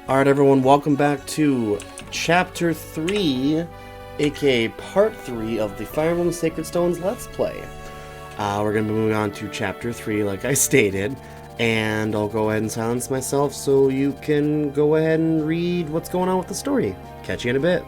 Alright everyone, welcome back to Chapter 3, aka Part 3 of the Fire Emblem Sacred Stones Let's Play. We're going to be moving on to Chapter 3 like I stated, and I'll go ahead and silence myself so you can go ahead and read what's going on with the story. Catch you in a bit.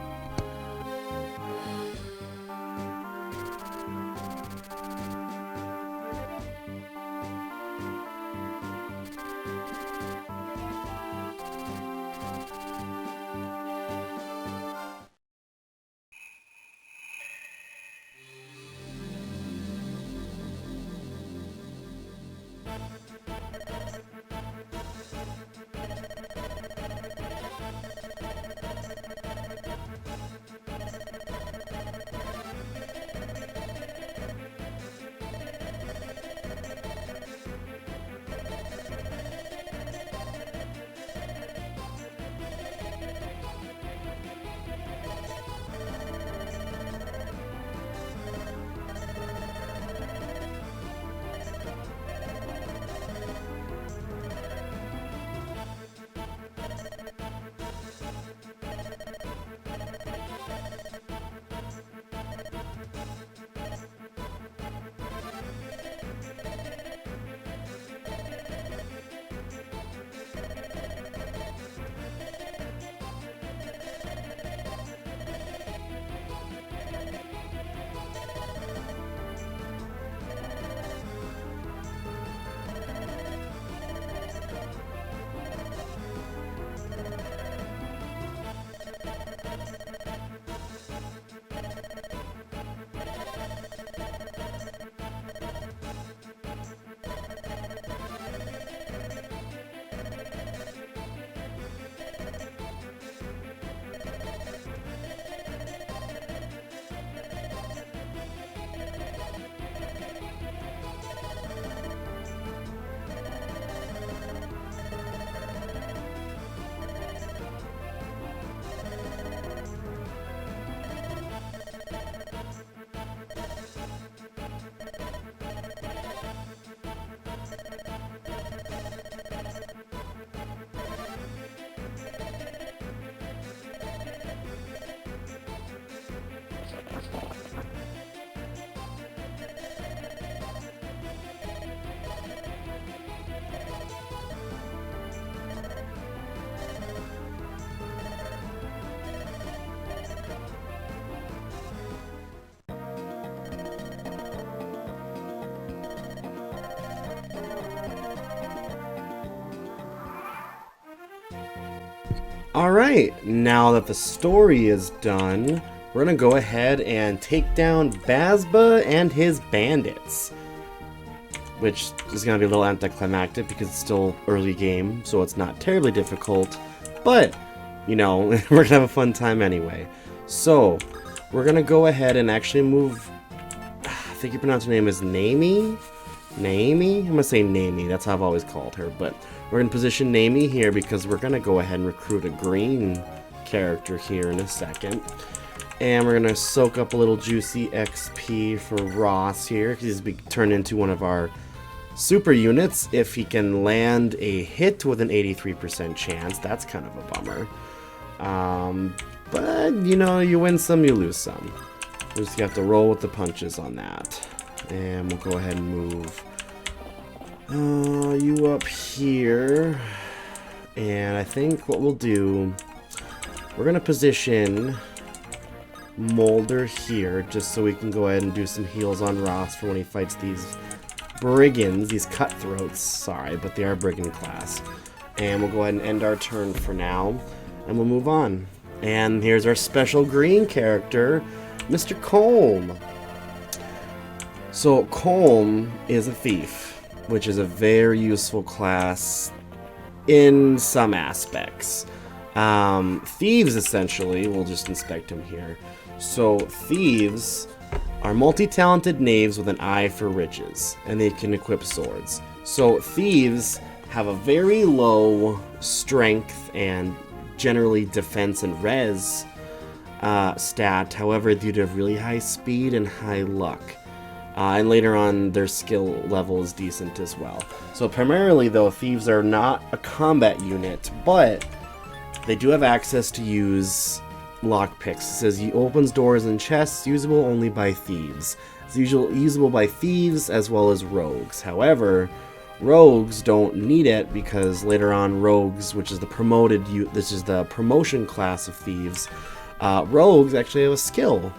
Alright, now that the story is done, we're going to go ahead and take down Bazba and his bandits. Which is going to be a little anticlimactic because it's still early game, so it's not terribly difficult. But, you know, we're going to have a fun time anyway. So, we're going to go ahead and actually move... I think you pronounce her name as Naomi? Naomi? I'm going to say Naomi, that's how I've always called her, but... We're going to position Naomi here because we're going to go ahead and recruit a green character here in a second. And we're going to soak up a little juicy XP for Ross here, because he's turned into one of our super units. If he can land a hit with an 83% chance, that's kind of a bummer. But, you know, you win some, you lose some. We just have to roll with the punches on that. And we'll go ahead and move... you up here, and I think what we'll do, we're going to position Molder here, just so we can go ahead and do some heals on Ross for when he fights these brigands, these cutthroats, sorry, but they are brigand class. And we'll go ahead and end our turn for now, and we'll move on. And here's our special green character, Mr. Colm. So, Colm is a thief, which is a very useful class in some aspects. Thieves, essentially, we'll just inspect him here. So, thieves are multi-talented knaves with an eye for riches, and they can equip swords. So, thieves have a very low strength and generally defense and res stat. However, due to really high speed and high luck, And later on, their skill level is decent as well. So primarily, though, thieves are not a combat unit, but they do have access to use lockpicks. It says he opens doors and chests usable only by thieves. It's usable by thieves as well as rogues. However, rogues don't need it because later on, rogues, which is the this is the promotion class of thieves. Rogues actually have a skill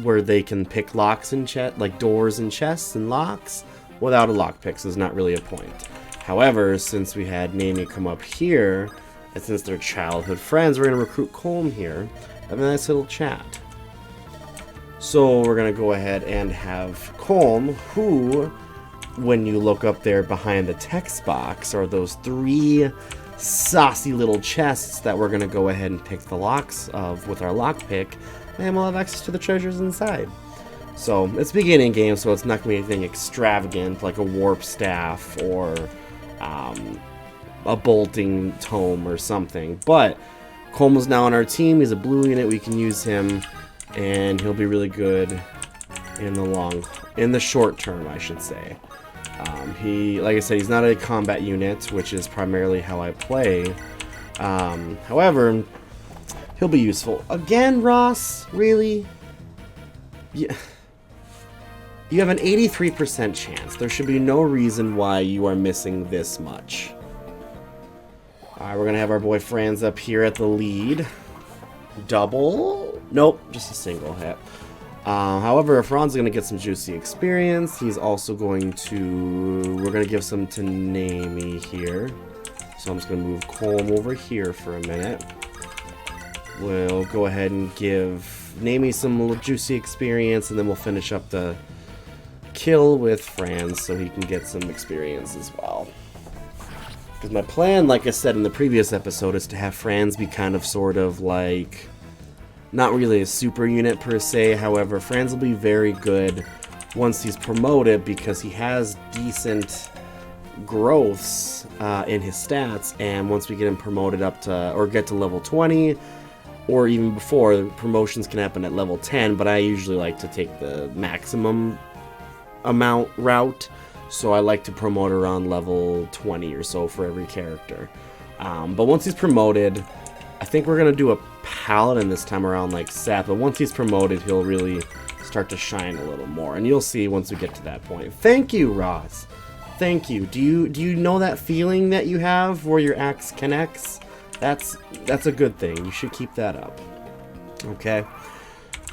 where they can pick locks and like doors and chests and locks without a lockpick, so there's not really a point. However, since we had Nami come up here, and since they're childhood friends, we're going to recruit Colm here. Have a nice little chat. So we're going to go ahead and have Colm, who, when you look up there behind the text box, are those 3 saucy little chests that we're going to go ahead and pick the locks of with our lockpick, and we'll have access to the treasures inside. So it's beginning game, so it's not going to be anything extravagant like a warp staff or a bolting tome or something. But Colm is now on our team. He's a blue unit. We can use him, and he'll be really good in the short term, I should say. Like I said, he's not a combat unit, which is primarily how I play. However, he'll be useful. Again, Ross? Really? Yeah. You have an 83% chance. There should be no reason why you are missing this much. Alright, we're going to have our boy Franz up here at the lead. Double? Nope, just a single hit. However, Franz is going to get some juicy experience. He's also going to... We're going to give some to Nami here. So I'm just going to move Colm over here for a minute. We'll go ahead and give Nami some little juicy experience, and then we'll finish up the kill with Franz so he can get some experience as well. Because my plan, like I said in the previous episode, is to have Franz be kind of sort of like... Not really a super unit per se, however, Franz will be very good once he's promoted because he has decent growths in his stats, and once we get him promoted up to, or get to level 20, or even before, promotions can happen at level 10, but I usually like to take the maximum amount route, so I like to promote around level 20 or so for every character. But once he's promoted, I think we're going to do a Paladin this time around like Seth, but once he's promoted, he'll really start to shine a little more, and you'll see once we get to that point. Thank you, Ross. Thank you. Do you know that feeling that you have where your axe connects? That's a good thing. You should keep that up. Okay.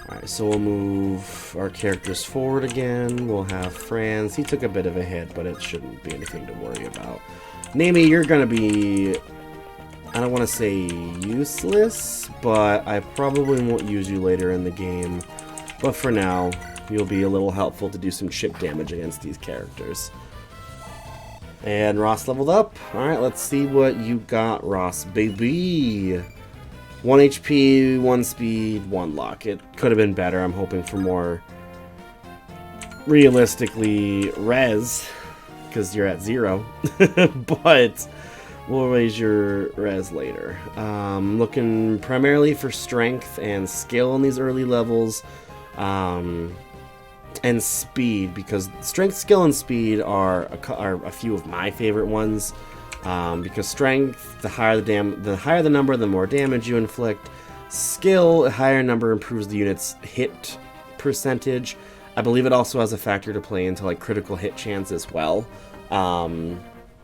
Alright, so we'll move our characters forward again. We'll have Franz. He took a bit of a hit, but it shouldn't be anything to worry about. Nami, you're going to be... I don't want to say useless, but I probably won't use you later in the game. But for now, you'll be a little helpful to do some chip damage against these characters. And Ross leveled up. Alright, let's see what you got, Ross, baby. 1 HP, 1 speed, 1 luck. It could have been better. I'm hoping for more realistically res, because you're at 0. But we'll raise your res later. Looking primarily for strength and skill in these early levels, and speed, because strength, skill, and speed are a few of my favorite ones. Because strength, the higher the number, the more damage you inflict. Skill, a higher number improves the unit's hit percentage. I believe it also has a factor to play into like critical hit chance as well.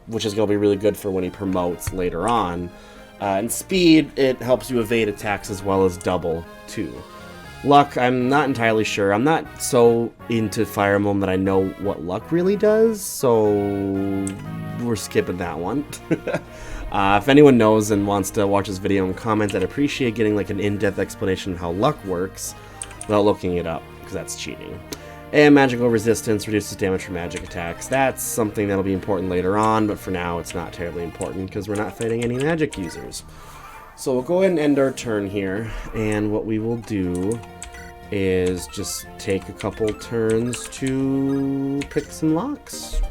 Which is going to be really good for when he promotes later on. And speed, it helps you evade attacks as well as double, too. Luck, I'm not entirely sure. I'm not so into Fire Emblem that I know what luck really does, so we're skipping that one. If anyone knows and wants to watch this video and comment, I'd appreciate getting like an in-depth explanation of how luck works without looking it up, because that's cheating. And magical resistance reduces damage from magic attacks. That's something that'll be important later on, but for now it's not terribly important because we're not fighting any magic users. So we'll go ahead and end our turn here, and what we will do is just take a couple turns to pick some locks.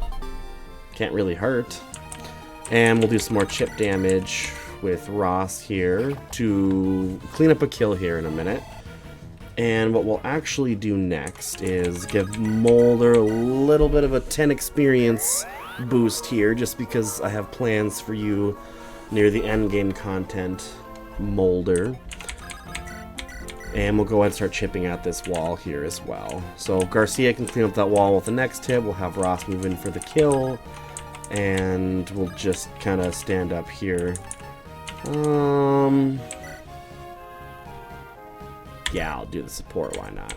Can't really hurt. And we'll do some more chip damage with Ross here to clean up a kill here in a minute. And what we'll actually do next is give Molder a little bit of a 10 experience boost here, just because I have plans for you near the end game content, Molder. And we'll go ahead and start chipping at this wall here as well. So Garcia can clean up that wall with the next hit. We'll have Ross move in for the kill. And we'll just kind of stand up here. Yeah, I'll do the support, why not?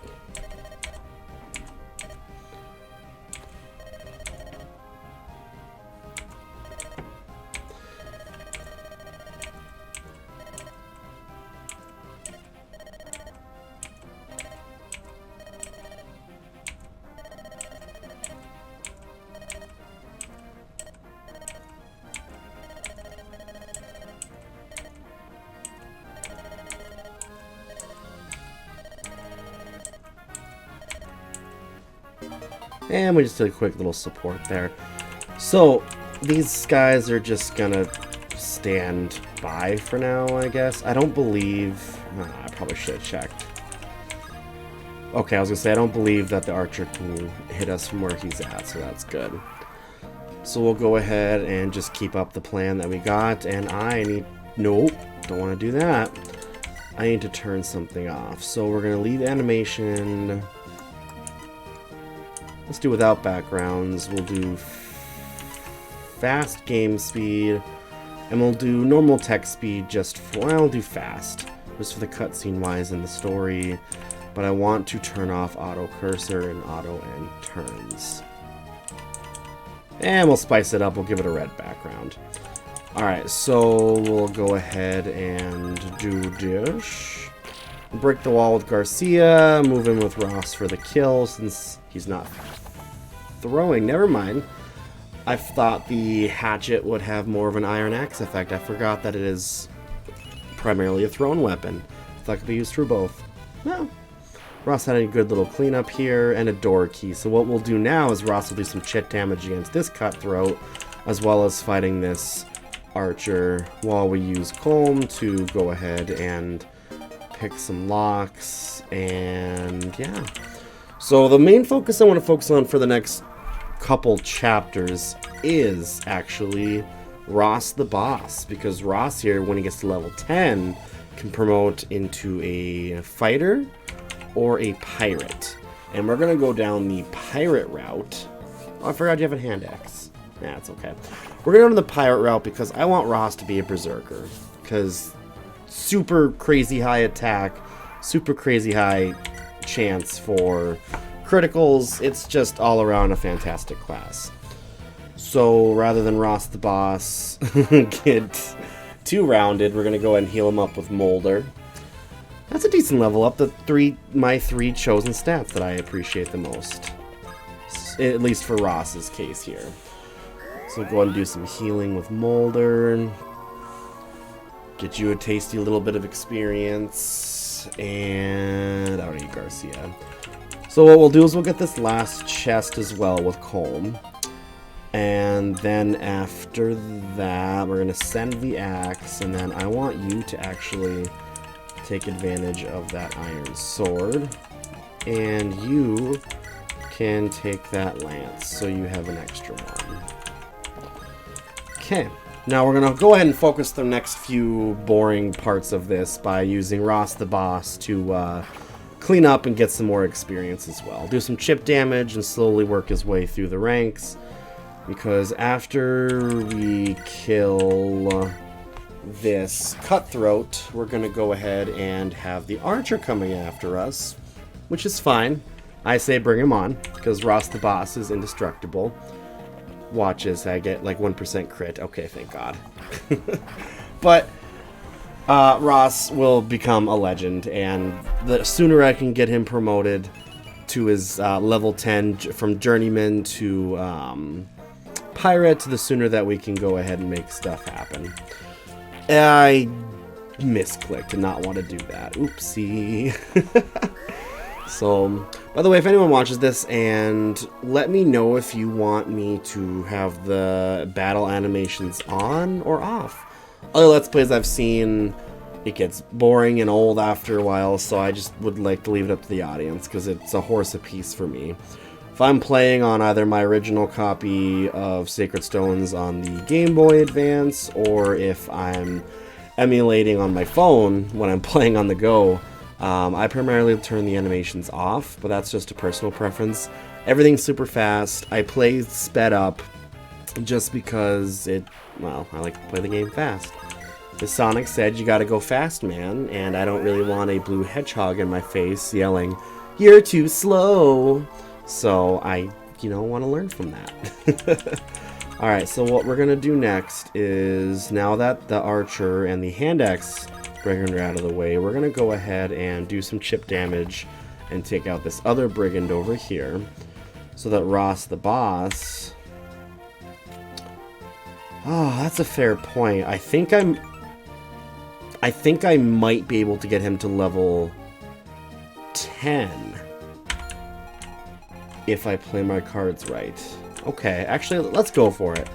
And we just did a quick little support there. So these guys are just gonna stand by for now, I guess. I don't believe... I probably should have checked. Okay, I was gonna say, I don't believe that the archer can hit us from where he's at, so that's good. So we'll go ahead and just keep up the plan that we got, and I need... Nope, don't want to do that. I need to turn something off. So we're gonna leave animation... Let's do without backgrounds. We'll do fast game speed, and we'll do normal text speed just for, well, I'll do fast, just for the cutscene wise in the story, but I want to turn off auto cursor and auto end turns. And we'll spice it up, we'll give it a red background. Alright, so we'll go ahead and do this. Break the wall with Garcia, move in with Ross for the kill since he's not throwing. Never mind. I thought the hatchet would have more of an iron axe effect. I forgot that it is primarily a thrown weapon. That could be used for both. Well, Ross had a good little cleanup here and a door key. So what we'll do now is Ross will do some chit damage against this cutthroat, as well as fighting this archer while we use Colm to go ahead and pick some locks, and yeah. So the main focus I want to focus on for the next couple chapters is actually Ross the boss, because Ross here, when he gets to level 10, can promote into a fighter or a pirate. And we're going to go down the pirate route. Oh, I forgot you have a hand axe. Nah, it's okay. We're going to go to the pirate route because I want Ross to be a berserker, because super crazy high attack, super crazy high chance for criticals. It's just all around a fantastic class. So rather than Ross the boss get too rounded, we're gonna go ahead and heal him up with Molder. That's a decent level up. My three chosen stats that I appreciate the most, at least for Ross's case here. So go ahead and do some healing with Molder. Get you a tasty little bit of experience, and I don't need Garcia. So what we'll do is we'll get this last chest as well with Colm, and then after that we're gonna send the axe, and then I want you to actually take advantage of that iron sword, and you can take that lance, so you have an extra one. Okay. Now we're going to go ahead and focus the next few boring parts of this by using Ross the boss to clean up and get some more experience as well. Do some chip damage and slowly work his way through the ranks, because after we kill this cutthroat, we're going to go ahead and have the archer coming after us, which is fine. I say bring him on, because Ross the boss is indestructible. Watch as I get like 1% crit. Okay, thank God. But Ross will become a legend, and the sooner I can get him promoted to his level 10 from journeyman to pirate, the sooner that we can go ahead and make stuff happen. I misclicked and not want to do that. Oopsie. So, by the way, if anyone watches this, and let me know if you want me to have the battle animations on or off. Other Let's Plays I've seen it gets boring and old after a while, so I just would like to leave it up to the audience, because it's a horse apiece for me. If I'm playing on either my original copy of Sacred Stones on the Game Boy Advance, or if I'm emulating on my phone when I'm playing on the go, I primarily turn the animations off, but that's just a personal preference. Everything's super fast. I play sped up just because well, I like to play the game fast. As Sonic said, you gotta go fast, man, and I don't really want a blue hedgehog in my face yelling, "You're too slow!" So I, want to learn from that. Alright, so what we're gonna do next is, now that the archer and the hand axe brigand are out of the way, we're gonna go ahead and do some chip damage and take out this other brigand over here, so that Ross the boss... Oh, that's a fair point. I think I might be able to get him to level 10 if I play my cards right. Okay, actually, let's go for it.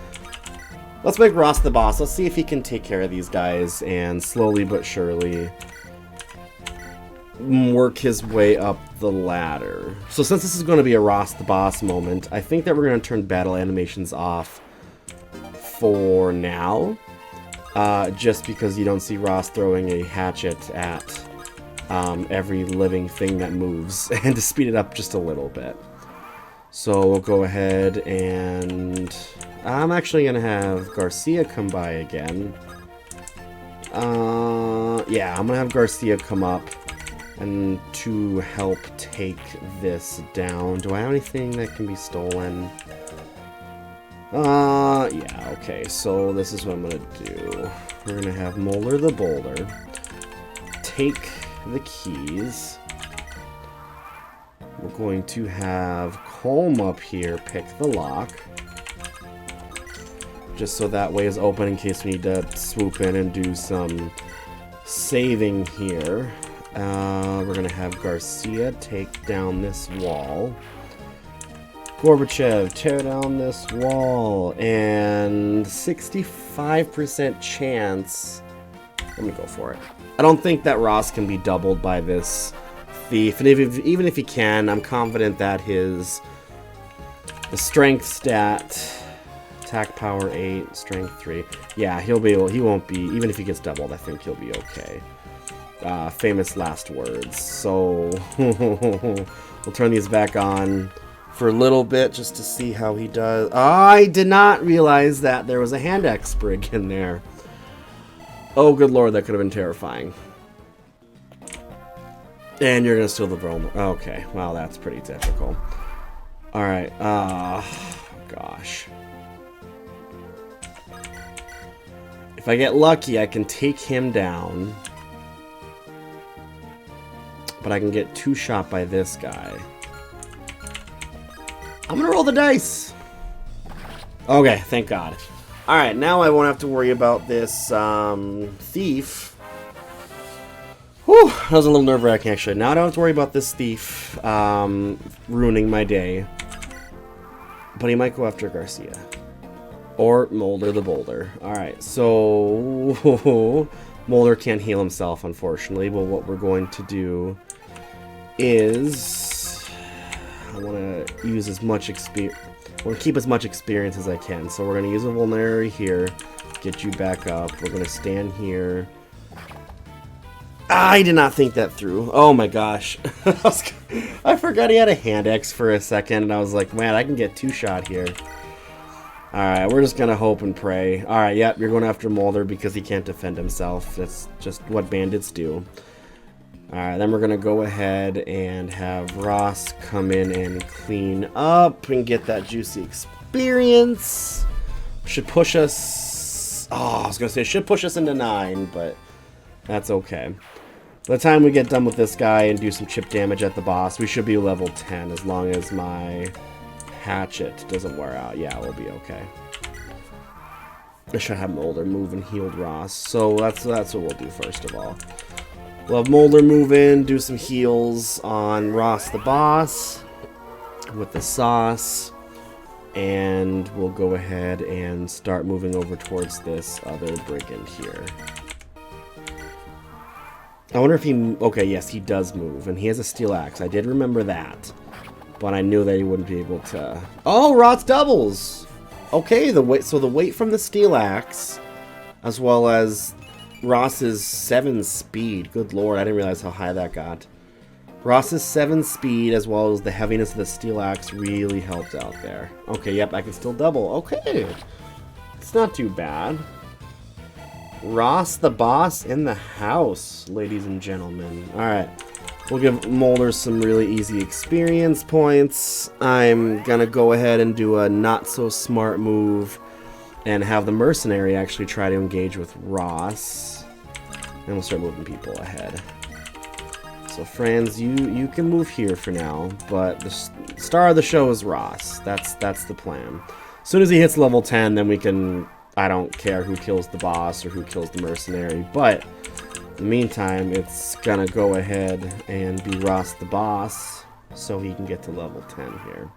Let's make Ross the boss. Let's see if he can take care of these guys and slowly but surely work his way up the ladder. So since this is going to be a Ross the boss moment, I think that we're going to turn battle animations off for now, just because you don't see Ross throwing a hatchet at every living thing that moves, and to speed it up just a little bit. So we'll go ahead and I'm actually gonna have Garcia come by again. Yeah, I'm gonna have Garcia come up and to help take this down. Do I have anything that can be stolen? Yeah, okay, so this is what I'm gonna do. We're gonna have Molder the Boulder take the keys. We're going to have Colm up here pick the lock, just so that way is open in case we need to swoop in and do some saving here. We're gonna have Garcia take down this wall. Gorbachev, tear down this wall, and 65% chance. Let me go for it. I don't think that Ross can be doubled by this thief, and even if he can, I'm confident that the strength stat, attack power 8, strength 3, yeah, he won't be, even if he gets doubled, I think he'll be okay. Famous last words. So we'll turn these back on for a little bit just to see how he does. I did not realize that there was a hand axe brig in there. Oh, good lord, that could have been terrifying. And you're gonna steal the Vromer. Okay, well, that's pretty typical. Alright, gosh. If I get lucky, I can take him down. But I can get two-shot by this guy. I'm gonna roll the dice! Okay, thank God. Alright, now I won't have to worry about this thief. Whew, that was a little nerve-wracking, actually. Now I don't have to worry about this thief ruining my day. But he might go after Garcia. Or Molder the Boulder. Alright, so Molder can't heal himself, unfortunately. But what we're going to do is I want to use as much experience. I want to keep as much experience as I can. So we're going to use a vulnerary here. Get you back up. We're going to stand here. I did not think that through. Oh my gosh. I forgot he had a hand axe for a second, and I was like, man, I can get two-shot here. Alright, we're just gonna hope and pray. Alright, yep, you're going after Molder because he can't defend himself. That's just what bandits do. Alright, then we're gonna go ahead and have Ross come in and clean up and get that juicy experience. Should push us... Oh, I was gonna say, should push us into 9, but that's okay. By the time we get done with this guy and do some chip damage at the boss, we should be level 10 as long as my hatchet doesn't wear out. Yeah, we'll be okay. I should have Molder move and healed Ross. So that's what we'll do first of all. We'll have Molder move in, do some heals on Ross the boss with the sauce. And we'll go ahead and start moving over towards this other brigand here. I wonder if he... Okay, yes, he does move. And he has a steel axe. I did remember that. But I knew that he wouldn't be able to... Oh, Rot's doubles! Okay, the weight... So the weight from the steel axe, as well as Ross's 7 speed. Good lord, I didn't realize how high that got. Ross's 7 speed, as well as the heaviness of the steel axe, really helped out there. Okay, yep, I can still double. Okay. It's not too bad. Ross the boss in the house, ladies and gentlemen. Alright. We'll give Molder some really easy experience points. I'm gonna go ahead and do a not-so-smart move and have the mercenary actually try to engage with Ross. And we'll start moving people ahead. So, Franz, you can move here for now, but the star of the show is Ross. That's the plan. As soon as he hits level 10, then we can... I don't care who kills the boss or who kills the mercenary, but in the meantime, it's gonna go ahead and be Ross the boss so he can get to level 10 here.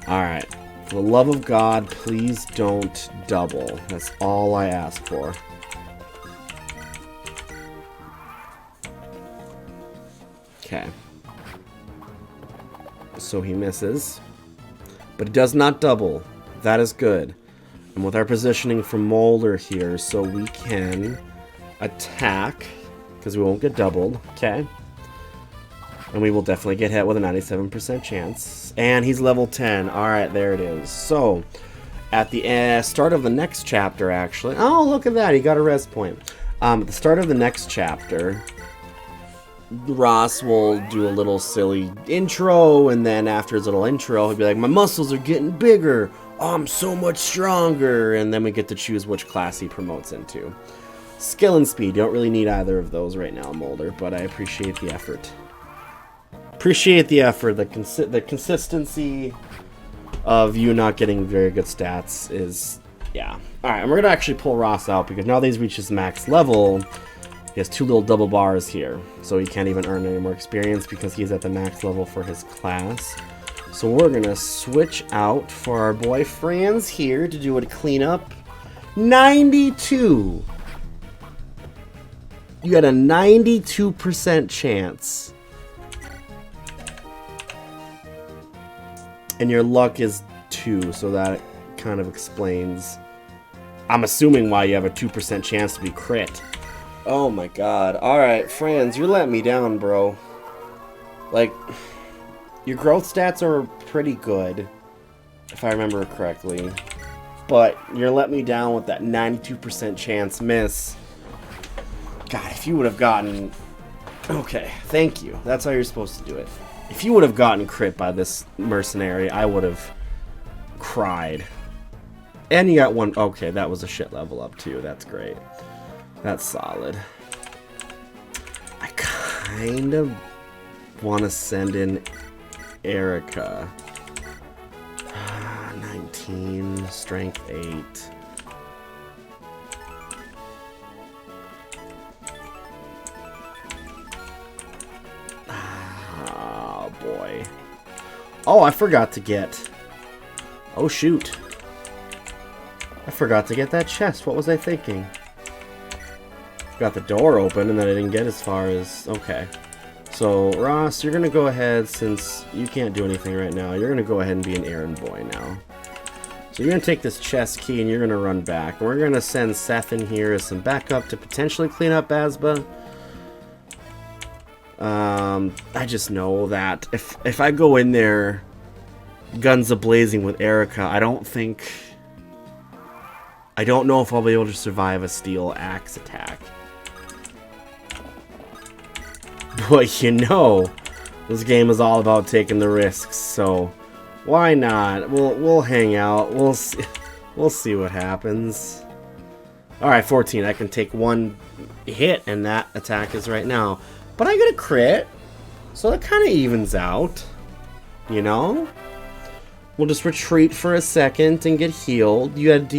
Alright, for the love of God, please don't double. That's all I ask for. Okay. So he misses, but he does not double. That is good. And with our positioning from Molder here, so we can attack, because we won't get doubled, okay? And we will definitely get hit with a 97% chance. And he's level 10. Alright, there it is. So, at the start of the next chapter, actually... Oh, look at that, he got a res point. At the start of the next chapter, Ross will do a little silly intro, and then after his little intro, he'll be like, my muscles are getting bigger! Oh, I'm so much stronger! And then we get to choose which class he promotes into. Skill and speed. You don't really need either of those right now, Molder, but I appreciate the effort. Appreciate the effort. The consistency of you not getting very good stats is... Yeah. Alright, and we're going to actually pull Ross out, because now that he's reached his max level, he has 2 little double bars here. So he can't even earn any more experience because he's at the max level for his class. So we're gonna switch out for our boy Franz here to do a cleanup. 92! You had a 92% chance. And your luck is 2, so that kind of explains, I'm assuming, why you have a 2% chance to be crit. Oh my god. Alright, Franz, you're letting me down, bro. Like... Your growth stats are pretty good, if I remember correctly. But you're letting me down with that 92% chance miss. God, if you would have gotten... Okay, thank you. That's how you're supposed to do it. If you would have gotten crit by this mercenary, I would have cried. And you got 1... Okay, that was a shit level up too. That's great. That's solid. I kind of want to send in... Erica. 19, strength 8. Oh boy. Oh, I forgot to get... Oh shoot. I forgot to get that chest. What was I thinking? Got the door open and then I didn't get as far as... Okay. So, Ross, you're going to go ahead, since you can't do anything right now, you're going to go ahead and be an errand boy now. So you're going to take this chest key and you're going to run back. And we're going to send Seth in here as some backup to potentially clean up Bazba. I just know that if I go in there guns a-blazing with Erica, I don't know if I'll be able to survive a steel axe attack. But you know, this game is all about taking the risks, so why not? We'll hang out. We'll see what happens. All right, 14. I can take 1 hit, and that attack is right now. But I get a crit, so that kind of evens out. You know, we'll just retreat for a second and get healed. You had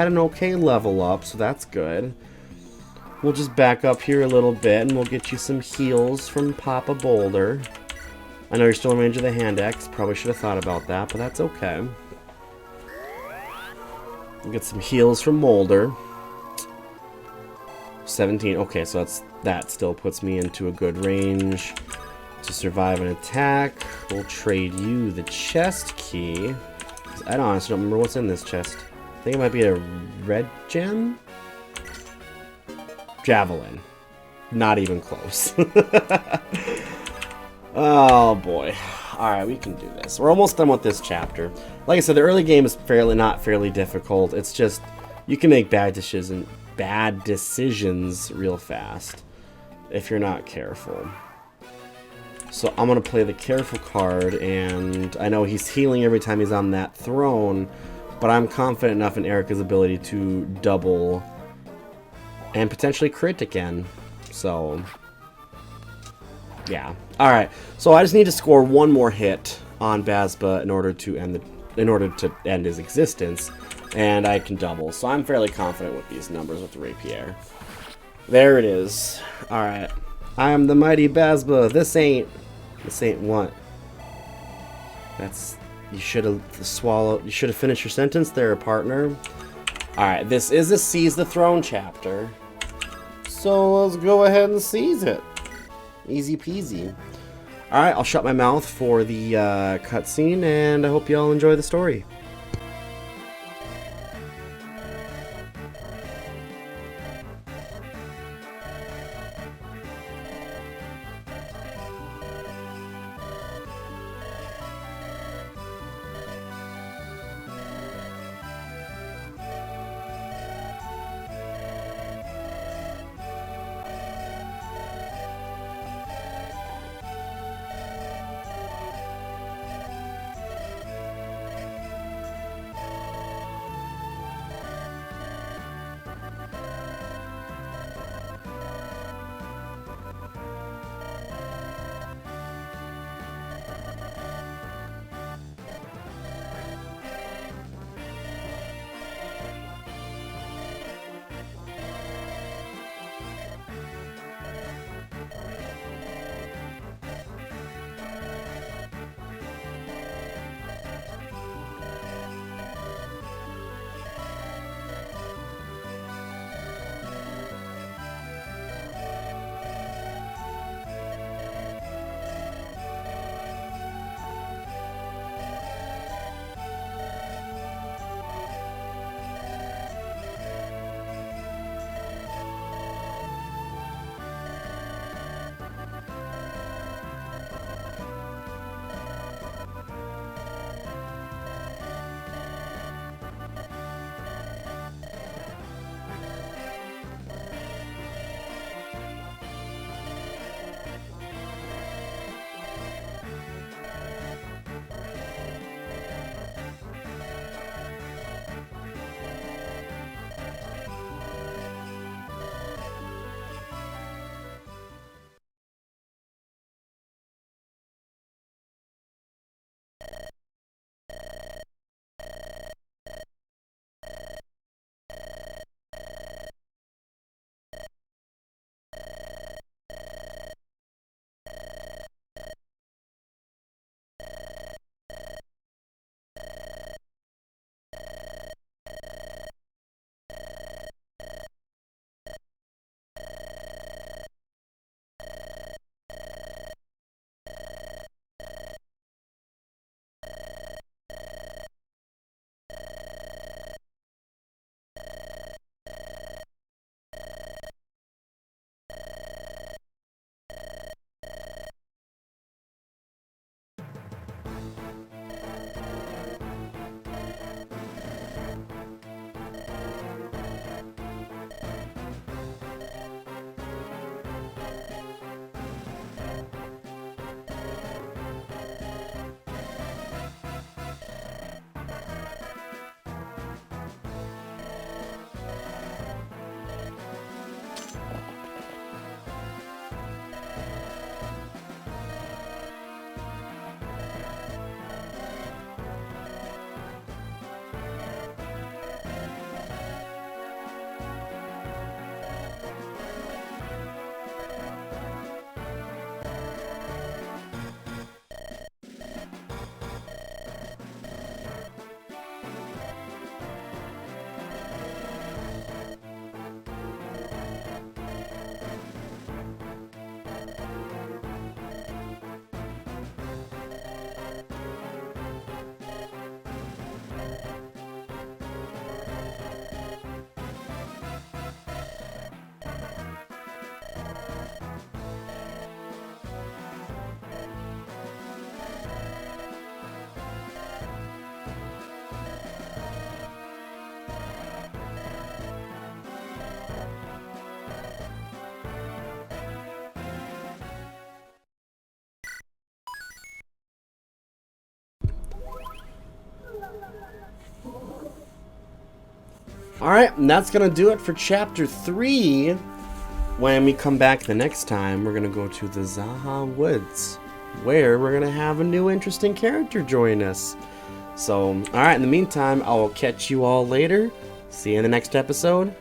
an okay level up, so that's good. We'll just back up here a little bit, and we'll get you some heals from Papa Boulder. I know you're still in range of the hand axe. Probably should have thought about that, but that's okay. We'll get some heals from Molder. 17. Okay, so that still puts me into a good range to survive an attack. We'll trade you the chest key. I honestly don't remember what's in this chest. I think it might be a red gem? Javelin. Not even close. Oh boy. Alright, we can do this. We're almost done with this chapter. Like I said, the early game is not fairly difficult. It's just you can make bad decisions real fast if you're not careful. So I'm going to play the careful card, and I know he's healing every time he's on that throne, but I'm confident enough in Erica's ability to double and potentially crit again. So, yeah. Alright, so I just need to score one more hit on Bazba in order to end his existence, and I can double. So I'm fairly confident with these numbers with the rapier. There it is. Alright. I am the mighty Bazba. This ain't what? That's... You should have swallowed... You should have finished your sentence there, partner. Alright, this is a Seize the Throne chapter. So let's go ahead and seize it. Easy peasy. Alright, I'll shut my mouth for the cutscene, and I hope you all enjoy the story. Alright, and that's going to do it for Chapter 3. When we come back the next time, we're going to go to the Zaha Woods, where we're going to have a new interesting character join us. So, alright, in the meantime, I will catch you all later. See you in the next episode.